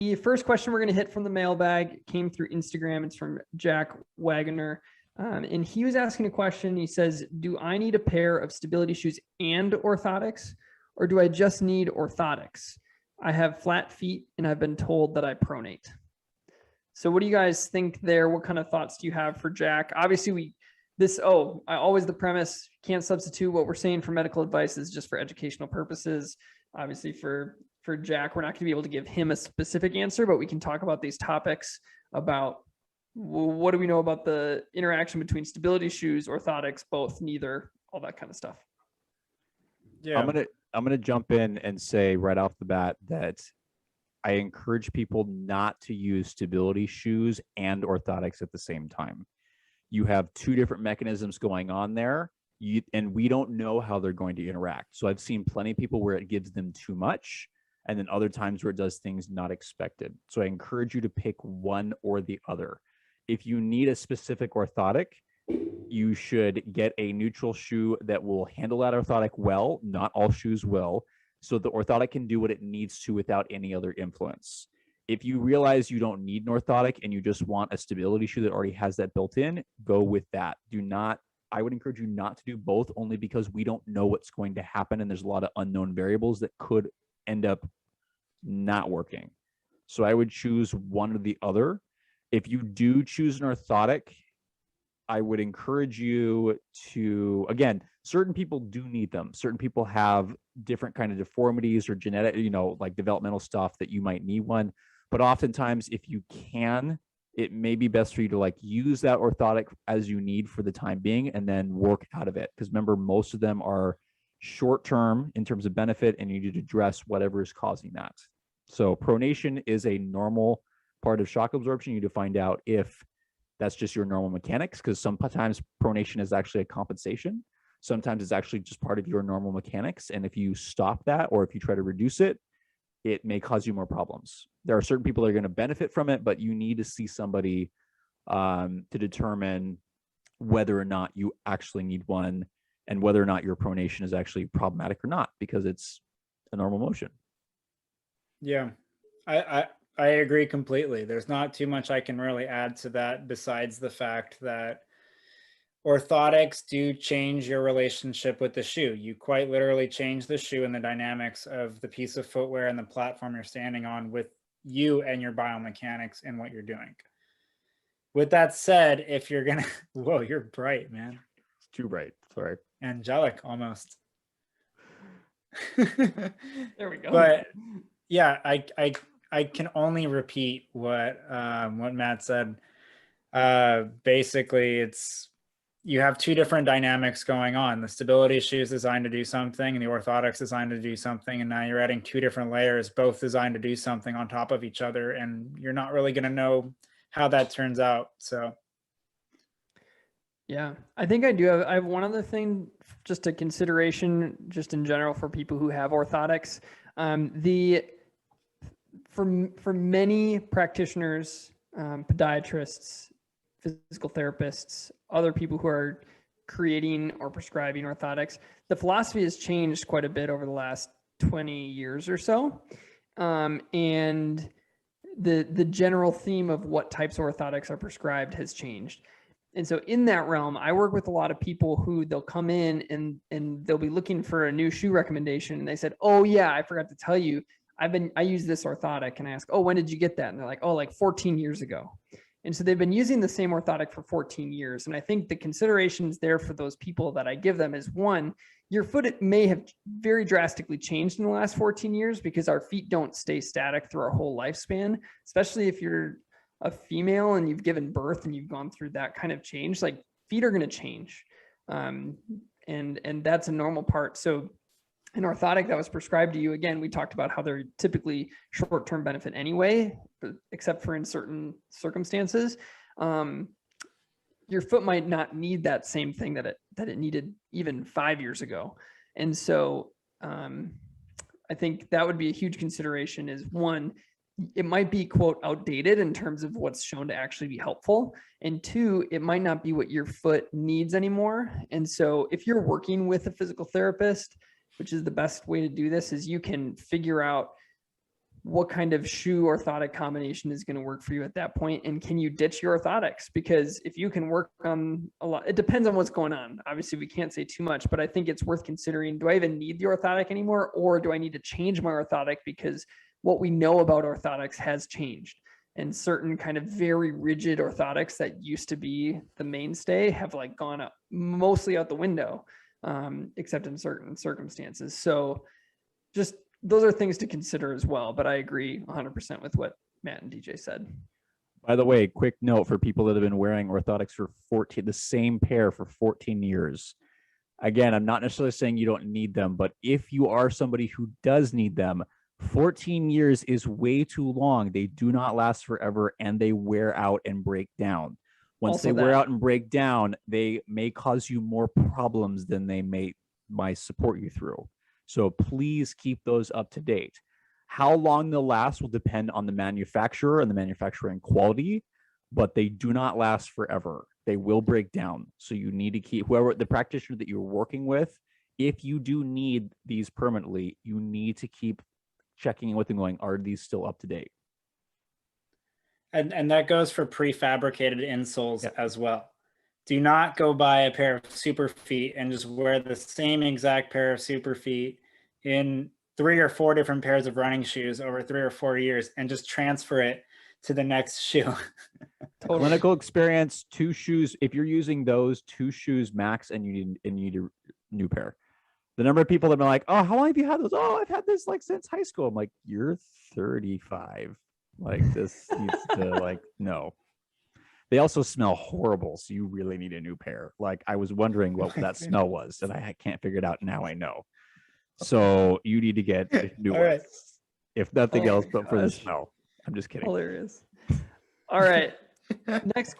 The first question we're going to hit from the mailbag came through Instagram. It's from Jack Wagner. And he was asking a question. He says, do I need a pair of stability shoes and orthotics, or do I just need orthotics? I have flat feet and I've been told that I pronate. So what do you guys think there? What kind of thoughts do you have for Jack? Obviously always the premise, can't substitute what we're saying for medical advice is just for educational purposes. Obviously for Jack, we're not going to be able to give him a specific answer, but we can talk about these topics about what do we know about the interaction between stability shoes, orthotics, both, neither, all that kind of stuff. Yeah. I'm gonna jump in and say right off the bat that I encourage people not to use stability shoes and orthotics at the same time. You have two different mechanisms going on there, and we don't know how they're going to interact. So I've seen plenty of people where it gives them too much, and then other times where it does things not expected. So I encourage you to pick one or the other. If you need a specific orthotic, you should get a neutral shoe that will handle that orthotic well. Not all shoes will. So the orthotic can do what it needs to without any other influence. If you realize you don't need an orthotic and you just want a stability shoe that already has that built in, go with that. I would encourage you not to do both, only because we don't know what's going to happen. And there's a lot of unknown variables that could end up not working. So I would choose one or the other. If you do choose an orthotic, I would encourage you to, again, certain people do need them. Certain people have different kind of deformities or genetic, like developmental stuff that you might need one. But oftentimes, if you can, it may be best for you to use that orthotic as you need for the time being and then work out of it. Because remember, most of them are short-term in terms of benefit, and you need to address whatever is causing that. So pronation is a normal part of shock absorption. You need to find out if that's just your normal mechanics, because sometimes pronation is actually a compensation. Sometimes it's actually just part of your normal mechanics. And if you stop that, or if you try to reduce it, it may cause you more problems. There are certain people that are going to benefit from it, but you need to see somebody to determine whether or not you actually need one and whether or not your pronation is actually problematic or not, because it's a normal motion. Yeah, I agree completely. There's not too much I can really add to that besides the fact that orthotics do change your relationship with the shoe. You quite literally change the shoe and the dynamics of the piece of footwear and the platform you're standing on with you and your biomechanics and what you're doing. With that said, if you're gonna, whoa, you're bright, man. It's too bright. Sorry. Angelic almost. There we go. But yeah, I can only repeat what Matt said. Basically, you have two different dynamics going on. The stability shoe is designed to do something, and the orthotics designed to do something. And now you're adding two different layers, both designed to do something on top of each other. And you're not really going to know how that turns out. So. Yeah, I think I have one other thing, just a consideration, just in general for people who have orthotics. For many practitioners, podiatrists, physical therapists, other people who are creating or prescribing orthotics, the philosophy has changed quite a bit over the last 20 years or so. And the general theme of what types of orthotics are prescribed has changed. And so in that realm, I work with a lot of people who they'll come in and they'll be looking for a new shoe recommendation. And they said, oh yeah, I forgot to tell you, I use this orthotic. And I ask, oh, when did you get that? And they're like, oh, like 14 years ago. And so they've been using the same orthotic for 14 years. And I think the considerations there for those people that I give them is, one, your foot may have very drastically changed in the last 14 years, because our feet don't stay static through our whole lifespan, especially if you're a female and you've given birth and you've gone through that kind of change. Like, feet are going to change. And that's a normal part. So an orthotic that was prescribed to you, again, we talked about how they're typically short-term benefit anyway, except for in certain circumstances. Your foot might not need that same thing that it needed even 5 years ago. And so I think that would be a huge consideration, is, one, it might be, quote, outdated in terms of what's shown to actually be helpful. And two, it might not be what your foot needs anymore. And so if you're working with a physical therapist, which is the best way to do this, is you can figure out what kind of shoe orthotic combination is going to work for you at that point, and can you ditch your orthotics? Because if you can work on a lot, it depends on what's going on. Obviously we can't say too much, but I think it's worth considering, do I even need the orthotic anymore, or do I need to change my orthotic because what we know about orthotics has changed, and certain kind of very rigid orthotics that used to be the mainstay have like gone up mostly out the window, except in certain circumstances. So just those are things to consider as well. But I agree 100% with what Matt and DJ said. By the way, quick note for people that have been wearing orthotics for the same pair for 14 years. Again, I'm not necessarily saying you don't need them, but if you are somebody who does need them, 14 years is way too long. They do not last forever, and they wear out and break down. Once Also they wear out and break down, they may cause you more problems than they might support you through. So please keep those up to date. How long they'll last will depend on the manufacturer and the manufacturing quality, but they do not last forever. They will break down. So you need to keep whoever the practitioner that you're working with, if you do need these permanently, you need to keep checking in with them going, are these still up to date? And that goes for prefabricated insoles as well. Do not go buy a pair of super feet and just wear the same exact pair of super feet in 3 or 4 different pairs of running shoes over 3 or 4 years and just transfer it to the next shoe. Totally. Clinical experience, 2 shoes. If you're using those 2 shoes max and you need a new pair. The number of people that are like, oh, how long have you had those? Oh, I've had this like since high school. I'm like, you're 35. Like this needs to like, no. They also smell horrible, so you really need a new pair. Like I was wondering what that smell was, and I can't figure it out. Now I know. So you need to get new ones, right. if nothing else, but for the smell. I'm just kidding. Hilarious. All right. Next